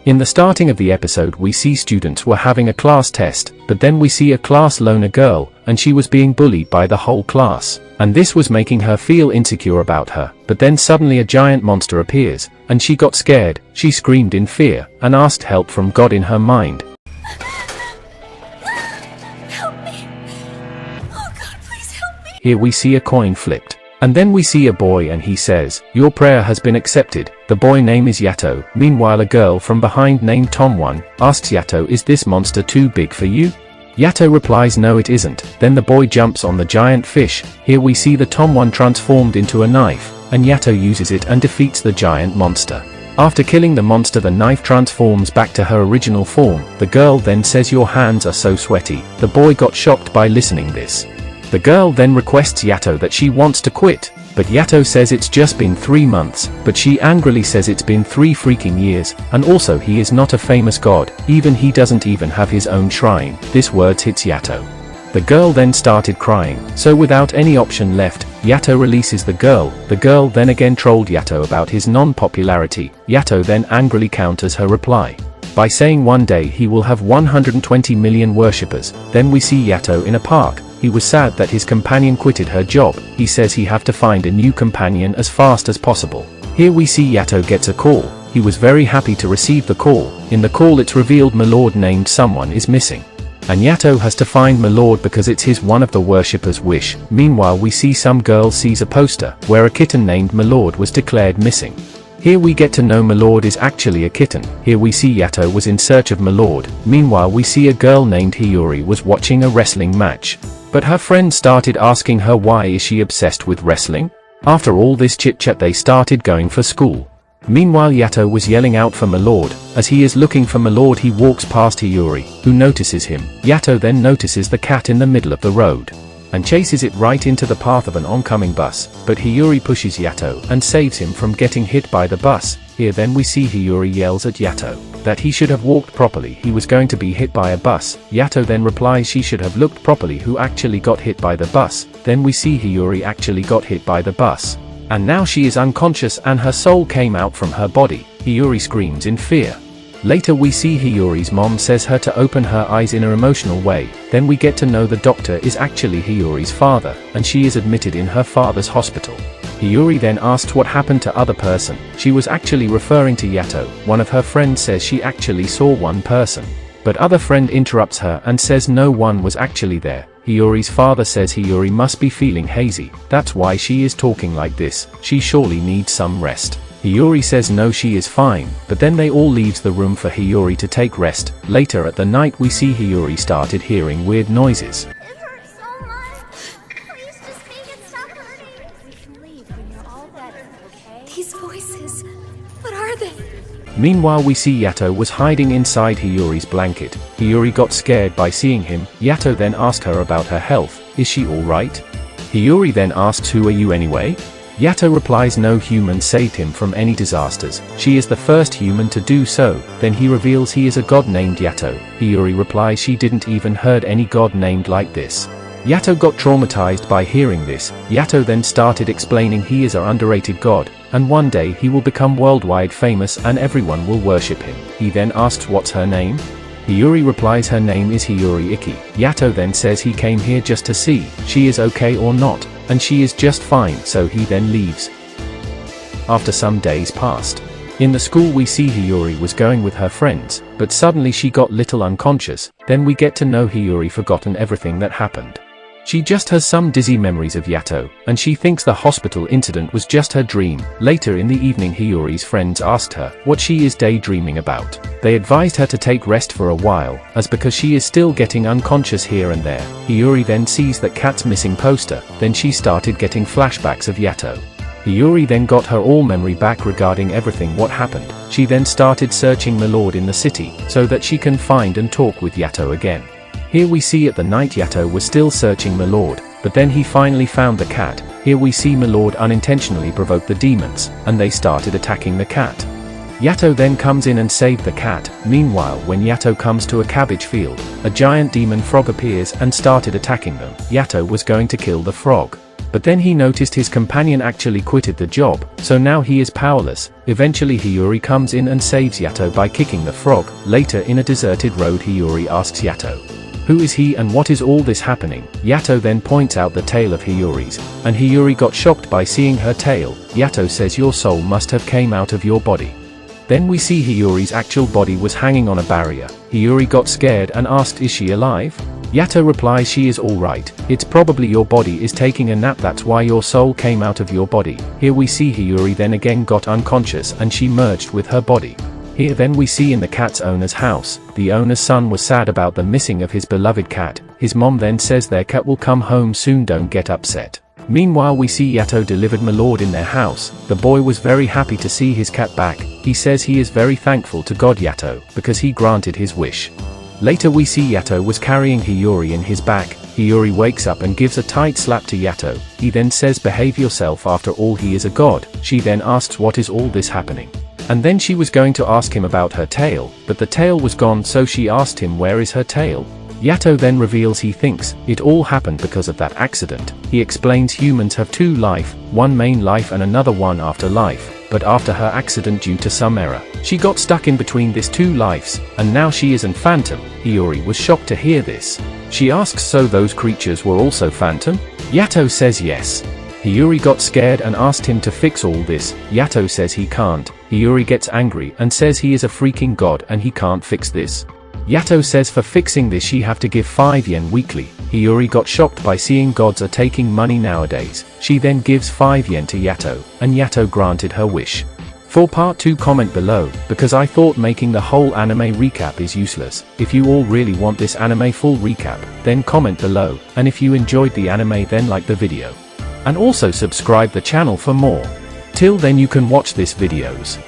In the starting of the episode we see students were having a class test, but then we see a class loner girl, and she was being bullied by the whole class. And this was making her feel insecure about her, but then suddenly a giant monster appears, and she got scared, she screamed in fear, and asked help from God in her mind. Help me! Oh God, please help me! Here we see a coin flipped. And then we see a boy and he says, "Your prayer has been accepted." The boy name is Yato. Meanwhile a girl from behind named Tom1 asks Yato, "Is this monster too big for you?" Yato replies, "No it isn't." Then the boy jumps on the giant fish. Here we see the Tom1 transformed into a knife, and Yato uses it and defeats the giant monster. After killing the monster the knife transforms back to her original form. The girl then says, "Your hands are so sweaty." The boy got shocked by listening this. The girl then requests Yato that she wants to quit, but Yato says it's just been 3 months, but she angrily says it's been 3 freaking years, and also he is not a famous god, even he doesn't even have his own shrine. This words hits Yato. The girl then started crying, so without any option left, Yato releases the girl. The girl then again trolled Yato about his non-popularity. Yato then angrily counters her reply by saying one day he will have 120 million worshippers. Then we see Yato in a park. He was sad that his companion quitted her job. He says he have to find a new companion as fast as possible. Here we see Yato gets a call. He was very happy to receive the call. In the call it's revealed Milord named someone is missing. And Yato has to find Milord because it's his one of the worshippers' wish. Meanwhile we see some girl sees a poster where a kitten named Milord was declared missing. Here we get to know Milord is actually a kitten. Here we see Yato was in search of Milord. Meanwhile we see a girl named Hiyori was watching a wrestling match. But her friend started asking her why is she obsessed with wrestling? After all this chit-chat they started going for school. Meanwhile Yato was yelling out for Milord. As he is looking for Milord he walks past Hiyori, who notices him. Yato then notices the cat in the middle of the road and chases it right into the path of an oncoming bus, but Hiyori pushes Yato and saves him from getting hit by the bus. Here then we see Hiyori yells at Yato that he should have walked properly, he was going to be hit by a bus. Yato then replies she should have looked properly who actually got hit by the bus. Then we see Hiyori actually got hit by the bus, and now she is unconscious and her soul came out from her body. Hiyori screams in fear. Later we see Hiyori's mom says her to open her eyes in an emotional way. Then we get to know the doctor is actually Hiyori's father, and she is admitted in her father's hospital. Hiyori then asks what happened to other person. She was actually referring to Yato. One of her friends says she actually saw one person, but other friend interrupts her and says no one was actually there. Hiyori's father says Hiyori must be feeling hazy, that's why she is talking like this, she surely needs some rest. Hiyori says no she is fine, but then they all leaves the room for Hiyori to take rest. Later at the night we see Hiyori started hearing weird noises. It hurts so much. Please just make it stop hurting. We can leave when you're all better, okay? These voices, what are they? Meanwhile we see Yato was hiding inside Hiyori's blanket. Hiyori got scared by seeing him. Yato then asked her about her health. Is she alright? Hiyori then asks, who are you anyway? Yato replies no human saved him from any disasters. She is the first human to do so. Then he reveals he is a god named Yato. Hiyori replies she didn't even heard any god named like this. Yato got traumatized by hearing this. Yato then started explaining he is an underrated god, and one day he will become worldwide famous and everyone will worship him. He then asks what's her name? Hiyori replies her name is Hiyori Iki. Yato then says he came here just to see she is okay or not, and she is just fine, so he then leaves. After some days passed. In the school we see Hiyori was going with her friends, but suddenly she got little unconscious. Then we get to know Hiyori forgotten everything that happened. She just has some dizzy memories of Yato, and she thinks the hospital incident was just her dream. Later in the evening Hiyori's friends asked her what she is daydreaming about. They advised her to take rest for a while, as because she is still getting unconscious here and there. Hiyori then sees that cat's missing poster, then she started getting flashbacks of Yato. Hiyori then got her all memory back regarding everything what happened. She then started searching Milord in the city, so that she can find and talk with Yato again. Here we see at the night Yato was still searching Milord, but then he finally found the cat. Here we see Milord unintentionally provoke the demons, and they started attacking the cat. Yato then comes in and saved the cat. Meanwhile when Yato comes to a cabbage field, a giant demon frog appears and started attacking them. Yato was going to kill the frog, But then he noticed his companion actually quitted the job, so now he is powerless. Eventually Hiyori comes in and saves Yato by kicking the frog. Later in a deserted road Hiyori asks Yato, who is he and what is all this happening? Yato then points out the tail of Hiyori's, and Hiyori got shocked by seeing her tail. Yato says your soul must have came out of your body. Then we see Hiyori's actual body was hanging on a barrier. Hiyori got scared and asked, is she alive? Yato replies she is alright, it's probably your body is taking a nap, that's why your soul came out of your body. Here we see Hiyori then again got unconscious and she merged with her body. Here then we see in the cat's owner's house, the owner's son was sad about the missing of his beloved cat. His mom then says their cat will come home soon, don't get upset. Meanwhile we see Yato delivered Milord in their house. The boy was very happy to see his cat back. He says he is very thankful to God Yato, because he granted his wish. Later we see Yato was carrying Hiyori in his back. Hiyori wakes up and gives a tight slap to Yato. He then says behave yourself, after all he is a god. She then asks what is all this happening? And then she was going to ask him about her tail, but the tail was gone, so she asked him where is her tail? Yato then reveals he thinks it all happened because of that accident. He explains humans have two life, one main life and another one after life. But after her accident due to some error, she got stuck in between these two lives, and now she is an phantom. Hiyori was shocked to hear this. She asks so those creatures were also phantom? Yato says yes. Hiyori got scared and asked him to fix all this. Yato says he can't. Hiyori gets angry and says he is a freaking god and he can't fix this. Yato says for fixing this she have to give 5 yen weekly. Hiyori got shocked by seeing gods are taking money nowadays. She then gives 5 yen to Yato, and Yato granted her wish. For part 2 comment below, because I thought making the whole anime recap is useless. If you all really want this anime full recap, then comment below, and if you enjoyed the anime then like the video. And also subscribe the channel for more. Till then you can watch this videos.